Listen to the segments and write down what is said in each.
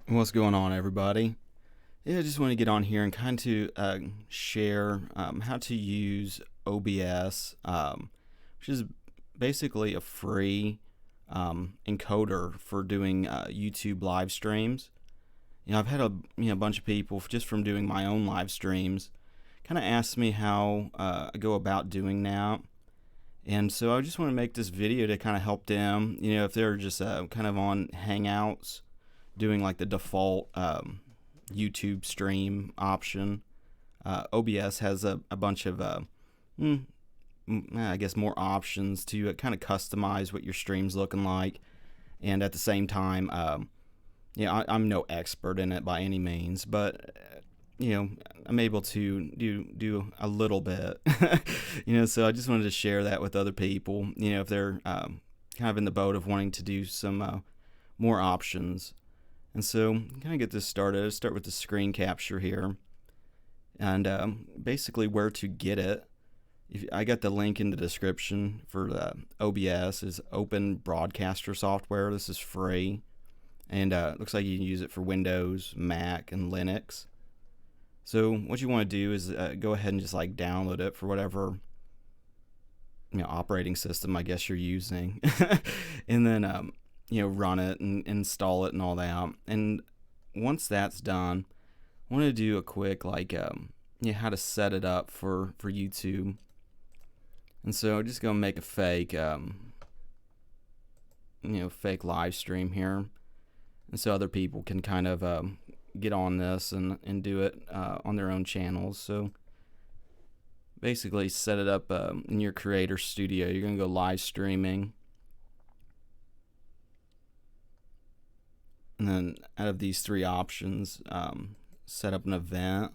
What's going on, everybody? Yeah, I just want to get on here and kind of share how to use OBS, which is basically a free encoder for doing YouTube live streams. I've had a bunch of people just from doing my own live streams kind of ask me how I go about doing that. And so I just want to make this video to kind of help them, if they're just kind of on Hangouts doing like the default YouTube stream option. OBS has a bunch of, I guess, more options to kind of customize what your stream's looking like. And at the same time, I'm no expert in it by any means, but I'm able to do a little bit. So I just wanted to share that with other people. If they're kind of in the boat of wanting to do some more options. And so, kind of get this started. I'll start with the screen capture here, and basically where to get it. I got the link in the description for the OBS. Is Open Broadcaster software. This is free, and looks like you can use it for Windows, Mac, and Linux. So what you want to do is go ahead and just like download it for whatever operating system I guess you're using, and then run it and install it and all that. And once that's done, I want to do a quick how to set it up for YouTube. And so I'm just gonna make a fake fake live stream here, and so other people can kind of get on this and do it on their own channels. So basically set it up in your creator studio. You're gonna go live streaming, and then out of these three options, set up an event,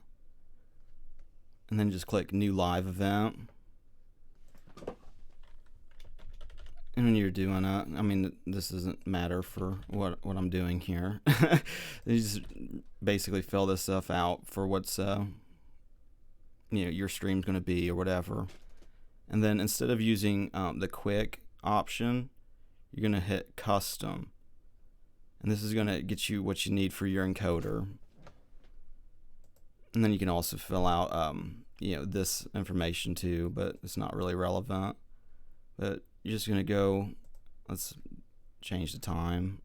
and then just click new live event. And when you're doing it, I mean, this doesn't matter for what I'm doing here. You just basically fill this stuff out for what's your stream's going to be or whatever. And then instead of using the quick option, you're going to hit custom. And this is going to get you what you need for your encoder. And then you can also fill out this information too, but it's not really relevant. But you're just going to go, let's change the time.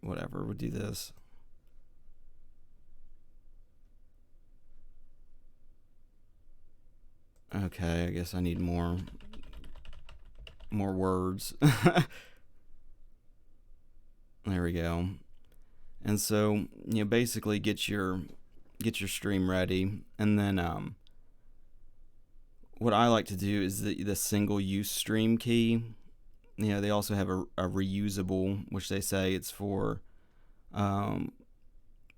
Whatever, we'll do this. Okay, I guess I need more words. There we go. And so, basically get your stream ready, and then what I like to do is the single use stream key. They also have a reusable, which they say it's for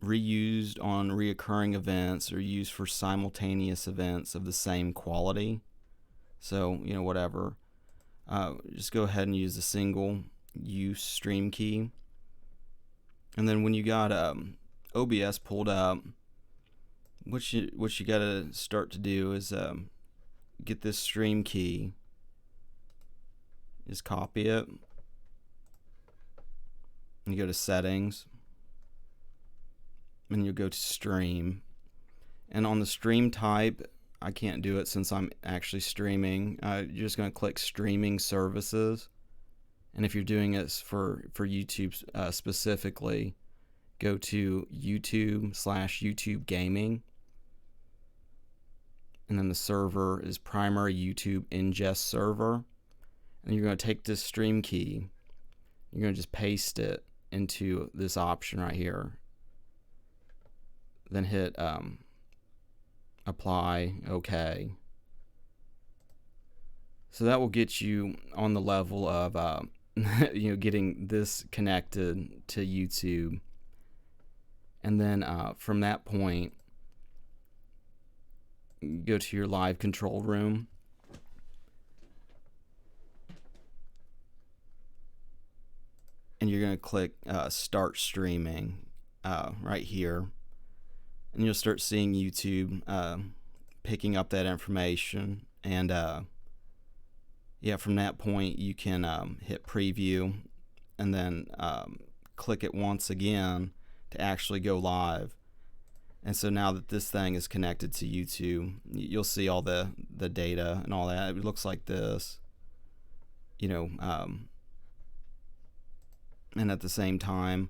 reused on reoccurring events or used for simultaneous events of the same quality. So, whatever. Just go ahead and use the single use stream key. And then when you got OBS pulled up, what you got to start to do is get this stream key, just copy it, and you go to settings, and you go to stream, and on the stream type, I can't do it since I'm actually streaming. You're just going to click streaming services, and if you're doing it for YouTube specifically, go to YouTube/YouTube Gaming. And then the server is primary YouTube ingest server. And you're going to take this stream key, you're going to just paste it into this option right here. Then hit apply, OK. So that will get you on the level of getting this connected to YouTube. And then from that point, go to your live control room, and you're going to click start streaming right here, and you'll start seeing YouTube picking up that information. And from that point you can hit preview, and then click it once again to actually go live. And so now that this thing is connected to YouTube, you'll see all the data and all that. It looks like this, and at the same time,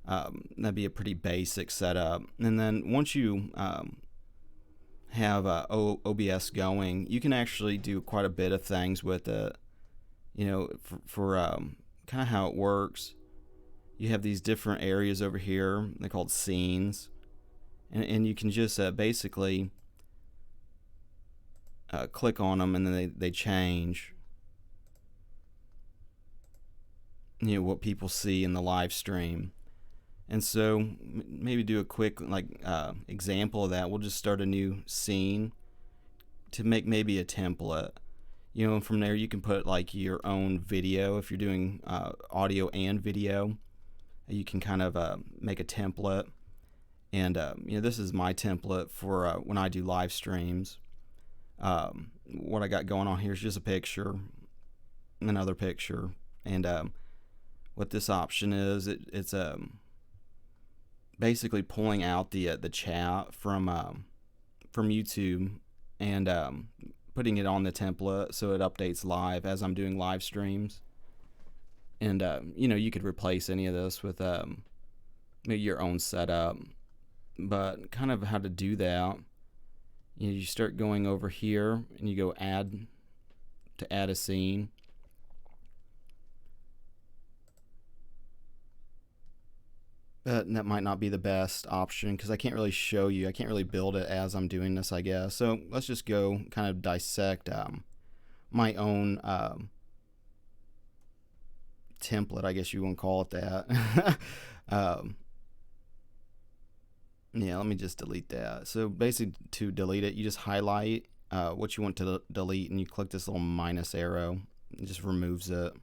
that'd be a pretty basic setup. And then once you have OBS going, you can actually do quite a bit of things with it. For kind of how it works, you have these different areas over here. They're called scenes. And you can just basically click on them, and then they change what people see in the live stream. And so maybe do a quick example of that. We'll just start a new scene to make maybe a template. And from there you can put like your own video. If you're doing audio and video, you can kind of make a template. And this is my template for when I do live streams. What I got going on here is just a picture, another picture, and what this option is, it's basically pulling out the chat from YouTube and putting it on the template so it updates live as I'm doing live streams. And you could replace any of this with maybe your own setup. But kind of how to do that, you start going over here and you go add a scene. But that might not be the best option because I can't really show you. I can't really build it as I'm doing this, I guess. So let's just go kind of dissect my own template, I guess you won't call it that. Yeah, let me just delete that. So basically, to delete it, you just highlight what you want to delete, and you click this little minus arrow. It just removes it.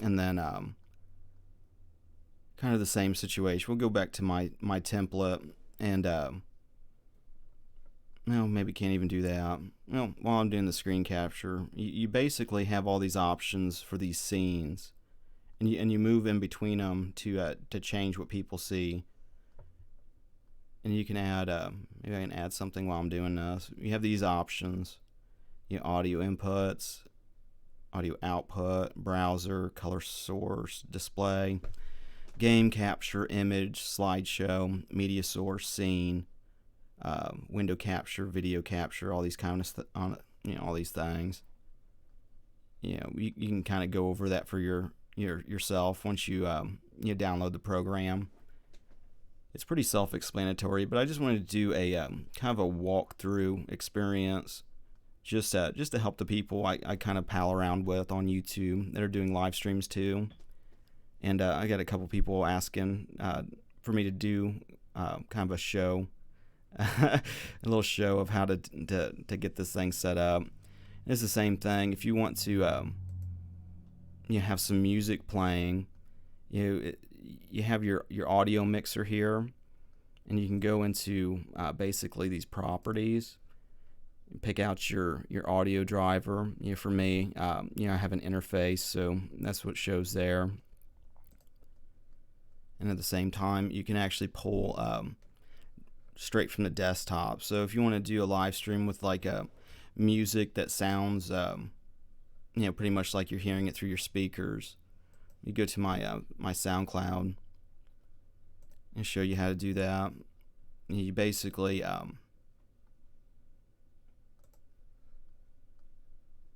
And then kind of the same situation. We'll go back to my template, and maybe can't even do that. While I'm doing the screen capture, you basically have all these options for these scenes. And you move in between them to change what people see. And you can add maybe I can add something while I'm doing this. You have these options: audio inputs, audio output, browser, color source, display, game capture, image, slideshow, media source, scene, window capture, video capture, all these kind of all these things. You can kind of go over that for yourself once you download the program. It's pretty self-explanatory, but I just wanted to do a kind of a walkthrough experience just to help the people I kind of pal around with on YouTube that are doing live streams too. And I got a couple people asking for me to do kind of a show, a little show of how to get this thing set up. It's the same thing. If you want to have some music playing, you have your audio mixer here, and you can go into basically these properties, pick out your audio driver. For me, I have an interface, so that's what shows there. And at the same time, you can actually pull straight from the desktop. So if you want to do a live stream with like a music that sounds pretty much like you're hearing it through your speakers, you go to my SoundCloud and show you how to do that. You basically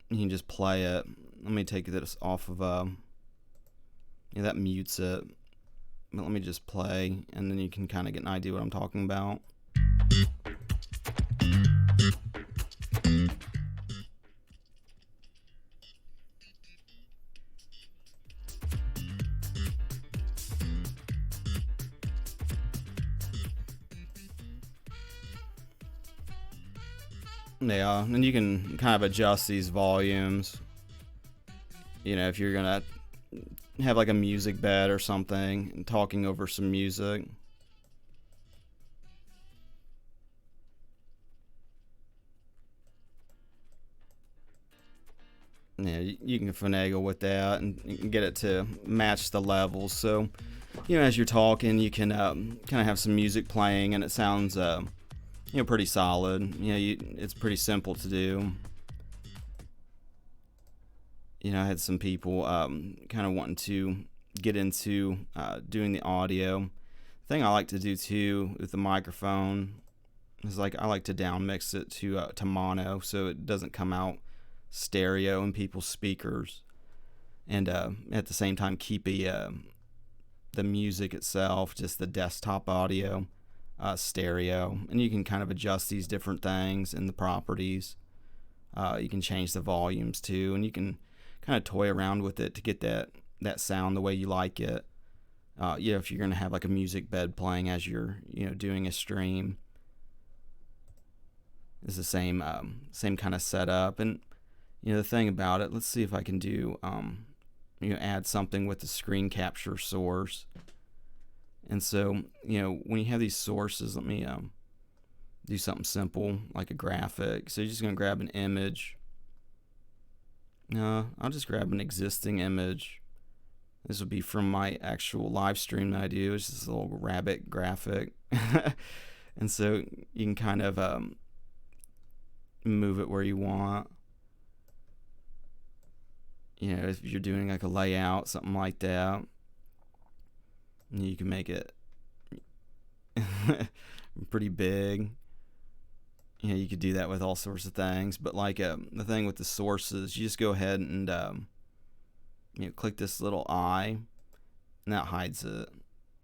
you can just play it. Let me take this off of that mutes it, but let me just play, and then you can kind of get an idea what I'm talking about. Yeah, and you can kind of adjust these volumes. If you're gonna have like a music bed or something and talking over some music. Yeah, you can finagle with that and you can get it to match the levels. So, as you're talking, you can kind of have some music playing, and it sounds, pretty solid. It's pretty simple to do. I had some people kind of wanting to get into doing the audio. The thing I like to do too with the microphone is I like to down mix it to mono, so it doesn't come out stereo in people's speakers, and at the same time keep the music itself, just the desktop audio, stereo. And you can kind of adjust these different things in the properties. You can change the volumes too, and you can kind of toy around with it to get that sound the way you like it. If you're going to have a music bed playing as you're doing a stream, it's the same kind of setup. And the thing about it, let's see if I can do add something with the screen capture source. And so when you have these sources, let me do something simple like a graphic. So you're just going to grab an image. I'll just grab an existing image. This would be from my actual live stream that I do. It's just a little rabbit graphic. And so you can kind of move it where you want. If you're doing a layout, something like that, you can make it pretty big. You could do that with all sorts of things. But the thing with the sources, you just go ahead and click this little eye, and that hides it.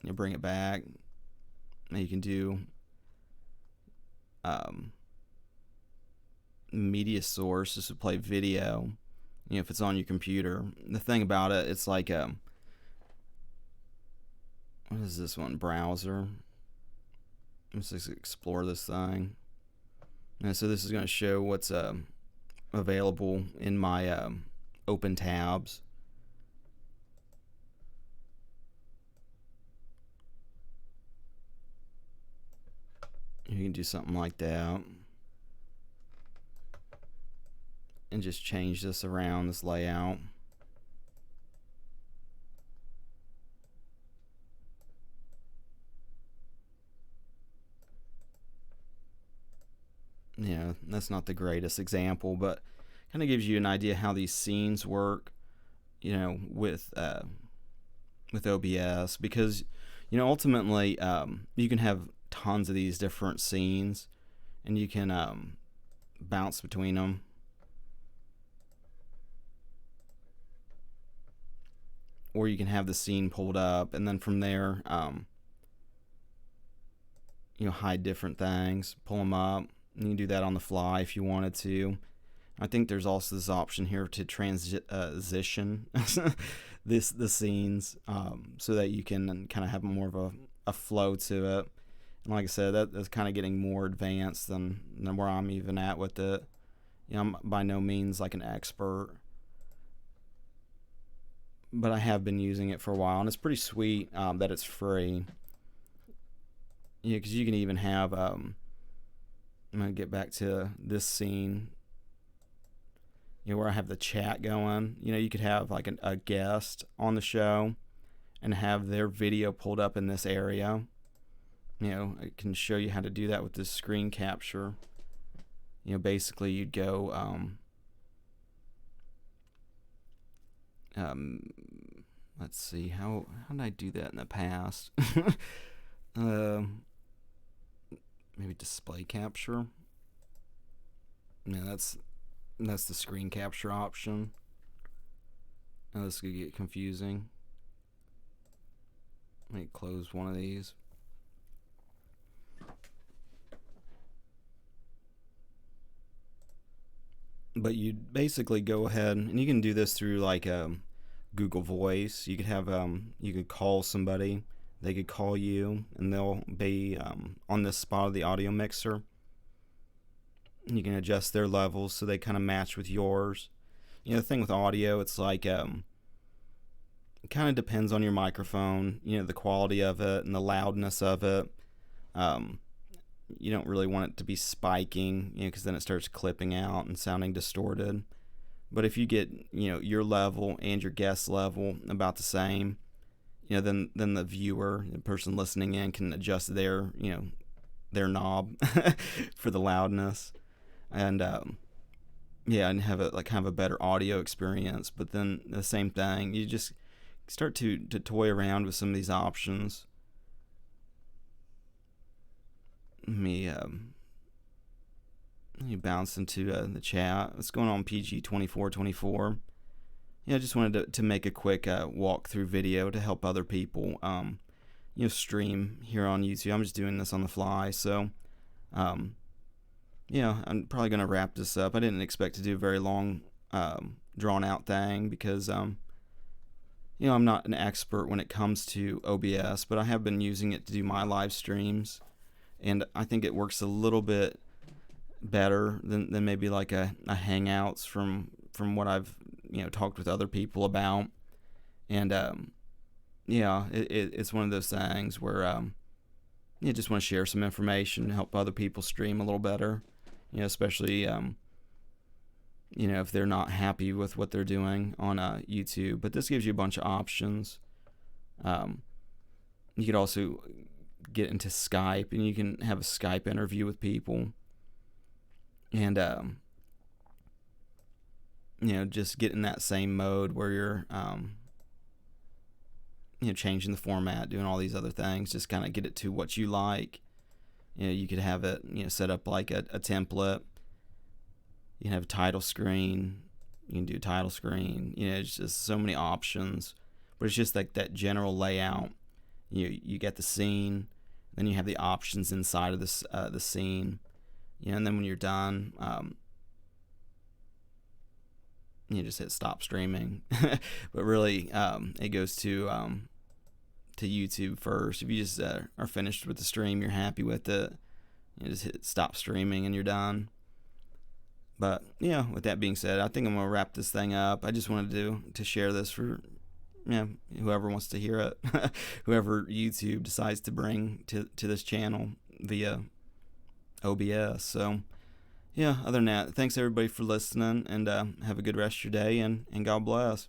You bring it back. Now you can do media source. This would play video. If it's on your computer. The thing about it, it's what is this one? Browser. Let's just explore this thing. And so this is going to show what's available in my open tabs. You can do something like that. And just change this around, this layout. That's not the greatest example, but kind of gives you an idea how these scenes work, with OBS, because ultimately you can have tons of these different scenes, and you can bounce between them. Or you can have the scene pulled up, and then from there, hide different things, pull them up. And you can do that on the fly if you wanted to. I think there's also this option here to transition the scenes, so that you can kind of have more of a flow to it. And like I said, that's kind of getting more advanced than where I'm even at with it. I'm by no means an expert, but I have been using it for a while, and it's pretty sweet that it's free. Because you can even have, I'm going to get back to this scene, where I have the chat going. You could have a guest on the show and have their video pulled up in this area. I can show you how to do that with this screen capture. Basically you'd go, let's see, how did I do that in the past? Maybe display capture. That's the screen capture option. Now this could get confusing. Let me close one of these. But you'd basically go ahead, and you can do this through Google Voice. You could have you could call somebody, they could call you, and they'll be on this spot of the audio mixer. And you can adjust their levels so they kind of match with yours. The thing with audio, it's it kind of depends on your microphone, the quality of it and the loudness of it. You don't really want it to be spiking, because then it starts clipping out and sounding distorted. But if you get, your level and your guest level about the same, then the viewer, the person listening in, can adjust their knob for the loudness, and and have kind of a better audio experience. But then the same thing, you just start to toy around with some of these options. Let me bounce into the chat. What's going on, PG2424? I just wanted to make a quick walkthrough video to help other people, stream here on YouTube. I'm just doing this on the fly, so I'm probably going to wrap this up. I didn't expect to do a very long, drawn-out thing because, I'm not an expert when it comes to OBS, but I have been using it to do my live streams, and I think it works a little bit better than maybe like a Hangouts from what I've talked with other people about. And it's one of those things where you just want to share some information, help other people stream a little better, especially if they're not happy with what they're doing on YouTube. But this gives you a bunch of options. You could also get into Skype, and you can have a Skype interview with people, and just get in that same mode where you're changing the format, doing all these other things, just kind of get it to what you like. You could have it set up like a template. You can have a title screen, you can do title screen, it's just so many options. But it's just like that general layout. You get the scene, then you have the options inside of this the scene, and then when you're done, you just hit stop streaming. But really, it goes to YouTube first. If you just are finished with the stream, you're happy with it, you just hit stop streaming and you're done. But with that being said, I think I'm gonna wrap this thing up. I just wanted to share this for whoever wants to hear it, whoever YouTube decides to bring to this channel via OBS. So other than that, thanks everybody for listening, and have a good rest of your day, and God bless.